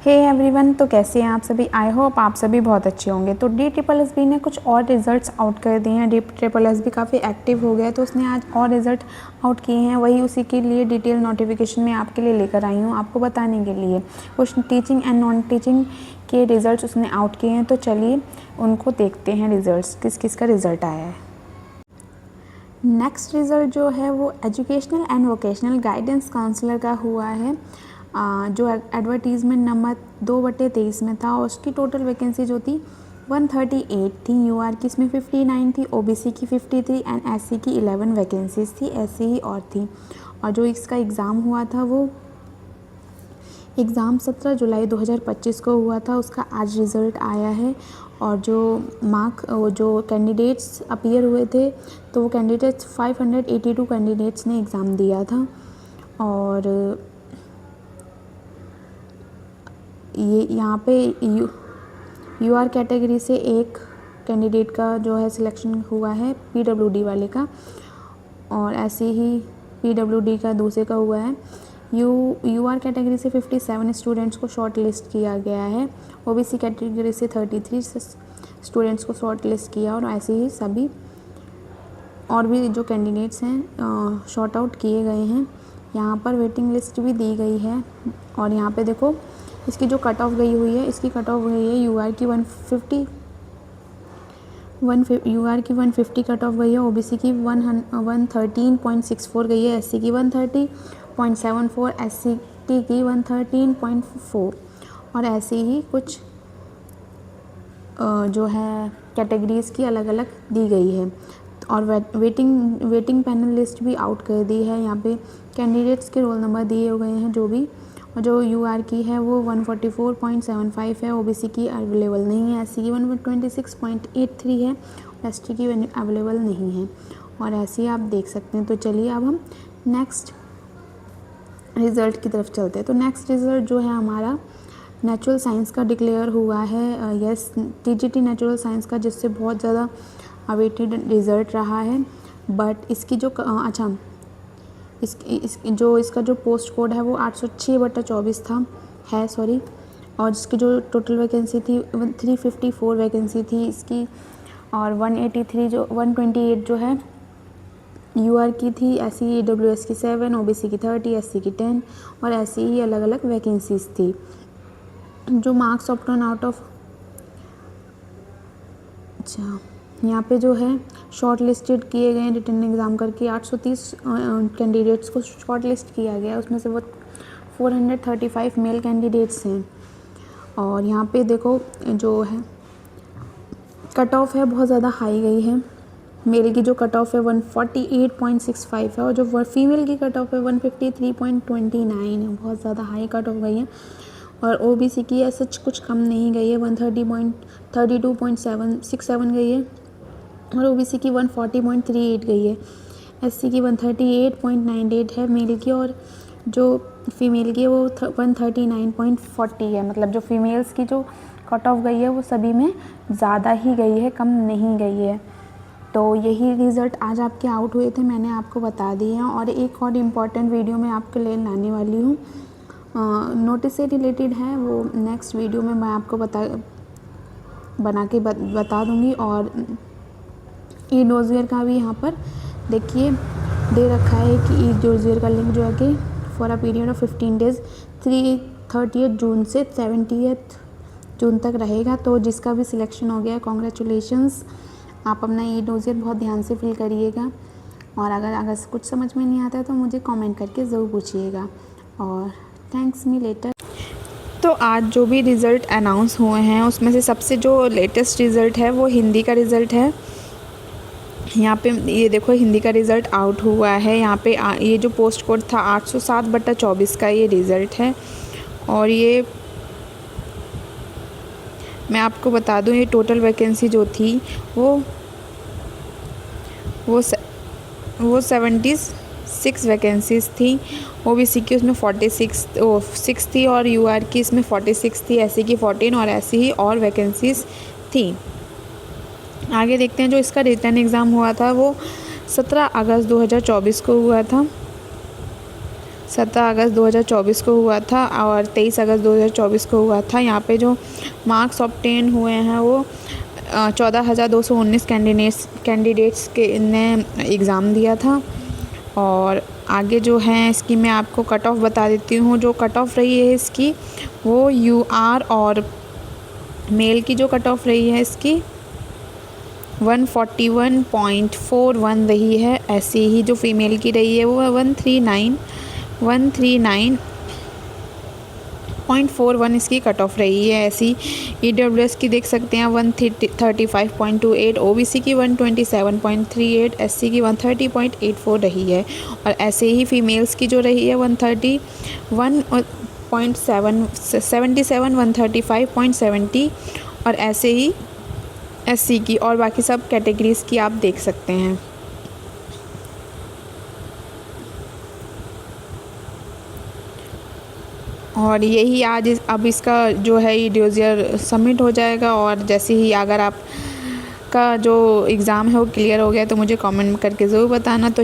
Hey everyone, तो कैसे हैं आप सभी। आई होप आप सभी बहुत अच्छे होंगे। तो DSSB ने कुछ और रिज़ल्ट्स आउट कर दिए हैं। DSSB काफ़ी एक्टिव हो गया है, तो उसने आज और रिज़ल्ट आउट किए हैं। वही उसी के लिए डिटेल नोटिफिकेशन में आपके लिए लेकर आई हूँ, आपको बताने के लिए। कुछ टीचिंग एंड नॉन टीचिंग के रिज़ल्ट उसने आउट किए हैं, तो चलिए उनको देखते हैं रिज़ल्ट, किस किस का रिज़ल्ट आया है। नेक्स्ट रिज़ल्ट जो है वो educational and vocational guidance counsellor का हुआ है, जो एडवर्टीज़मेंट नंबर 2/23 में था। और उसकी टोटल वैकेंसी जो थी 138 थी। UR की इसमें 59 थी, OBC की 53 एंड SC की 11 वैकेंसीज थी, ऐसे ही और थी। और जो इसका एग्ज़ाम हुआ था वो एग्ज़ाम 17 जुलाई 2025 को हुआ था। उसका आज रिज़ल्ट आया है। और जो कैंडिडेट्स अपीयर हुए थे, तो वो कैंडिडेट्स 582 कैंडिडेट्स ने एग्ज़ाम दिया था। और ये यहाँ पे UR कैटेगरी से एक कैंडिडेट का जो है सिलेक्शन हुआ है, PWD वाले का, और ऐसे ही PWD का दूसरे का हुआ है। UR कैटेगरी से 57 स्टूडेंट्स को शॉर्ट लिस्ट किया गया है। OBC कैटेगरी से 33 स्टूडेंट्स को शॉर्ट लिस्ट किया, और ऐसे ही सभी और भी जो कैंडिडेट्स हैं शॉर्ट आउट किए गए हैं। यहाँ पर वेटिंग लिस्ट भी दी गई है। और यहाँ पे देखो इसकी जो कट ऑफ गई हुई है, इसकी कट ऑफ गई है UR की 150 कट ऑफ गई है। OBC की 113.64 गई है। SC की 130.74, SCT की 113.4, और ऐसे ही कुछ जो है कैटेगरीज़ की अलग अलग दी गई है। और वेटिंग पैनल लिस्ट भी आउट कर दी है। यहाँ पे कैंडिडेट्स के रोल नंबर दिए हुए हैं जो भी। और जो UR की है वो 144.75 है। OBC की अवेलेबल नहीं है। SC की 126.83 है। ST की अवेलेबल नहीं है। और ऐसे ही आप देख सकते हैं। तो चलिए अब हम नेक्स्ट रिज़ल्ट की तरफ चलते हैं। तो नेक्स्ट रिज़ल्ट जो है हमारा नेचुरल साइंस का डिक्लेयर हुआ है। यस, TGT नेचुरल साइंस का, जिससे बहुत ज़्यादा अवेटेड रिज़ल्ट रहा है। बट इसकी जो इसका जो पोस्ट कोड है वो 806/24 था है, सॉरी। और इसकी जो टोटल वैकेंसी थी 354 वैकेंसी थी इसकी। और 128 जो है UR की थी। SC EWS की 7, OBC की 30, SC की 10, और ऐसी ही अलग अलग वैकेंसीज थी। जो मार्क्स ऑप्टन आउट ऑफ यहाँ पे जो है शॉर्ट लिस्टेड किए गए रिटन एग्ज़ाम करके 830 कैंडिडेट्स को शॉर्ट लिस्ट किया गया। उसमें से वो 435 मेल कैंडिडेट्स हैं। और यहाँ पे देखो जो है कट ऑफ है बहुत ज़्यादा हाई गई है। मेल की जो कट ऑफ है 148.65 है, और जो फीमेल की कट ऑफ है 153.29 है। बहुत ज़्यादा हाई कट ऑफ गई है। और OBC की ऐसा कुछ कम नहीं गई है, 130.32.67 गई है। और OBC की 140.38 गई है। SC की 138.98 है मेल की, और जो फीमेल की है वो 139.40 है। मतलब जो फीमेल्स की जो कट ऑफ गई है वो सभी में ज़्यादा ही गई है, कम नहीं गई है। तो यही रिज़ल्ट आज आपके आउट हुए थे, मैंने आपको बता दिए हैं। और एक और इम्पॉर्टेंट वीडियो मैं आपके लिए लाने वाली हूँ, नोटिस से रिलेटेड है। वो नेक्स्ट वीडियो में मैं आपको बता दूँगी। और ई-डोज़ियर का भी यहाँ पर देखिए दे रखा है कि ई-डोज़ियर का लिंक जो है कि for a period of 15 days 30 जून से 70 जून तक रहेगा। तो जिसका भी सिलेक्शन हो गया, कॉन्ग्रेचुलेशंस। आप अपना ई-डोज़ियर बहुत ध्यान से फिल करिएगा। और अगर कुछ समझ में नहीं आता है तो मुझे कमेंट करके ज़रूर पूछिएगा। और थैंक्स मी लेटर। तो आज जो भी रिज़ल्ट अनाउंस हुए हैं उसमें से सबसे जो लेटेस्ट रिज़ल्ट है वो हिंदी का रिज़ल्ट है। यहाँ पे ये देखो हिंदी का रिज़ल्ट आउट हुआ है। यहाँ पे ये जो पोस्ट कोड था 807/24 का ये रिज़ल्ट है। और ये मैं आपको बता दूँ, ये टोटल वैकेंसी जो थी वो 76 वैकेंसीज़ थी। OBC की उसमें 6 थी, और UR की इसमें 46 थी, SC की 14, और ऐसी ही और वैकेंसीज़ थी। आगे देखते हैं। जो इसका रिटन एग्ज़ाम हुआ था वो 17 अगस्त 2024 को हुआ था। 17 अगस्त 2024 को हुआ था और 23 अगस्त 2024 को हुआ था। यहाँ पे जो मार्क्स ऑब्टेन हुए हैं वो 14,219 कैंडिडेट्स के ने एग्ज़ाम दिया था। और आगे जो है इसकी मैं आपको कट ऑफ बता देती हूँ। जो कट ऑफ रही है इसकी वो यूआर और मेल की जो कट ऑफ रही है इसकी 141.41 रही है। ऐसे ही जो फीमेल की रही है वो 139.41 इसकी कट ऑफ रही है। ऐसी ईडब्ल्यूएस की देख सकते हैं 135.28, ओबीसी की 127.38, एससी की 130.84 रही है। और ऐसे ही फीमेल्स की जो रही है 131.77, 135.70 और ऐसे ही एससी की और बाकी सब कैटेगरीज़ की आप देख सकते हैं। और यही आज अब इसका जो है ये डोज़ियर सबमिट हो जाएगा। और जैसे ही अगर आप का जो एग्ज़ाम है वो क्लियर हो गया तो मुझे कमेंट करके ज़रूर बताना। तो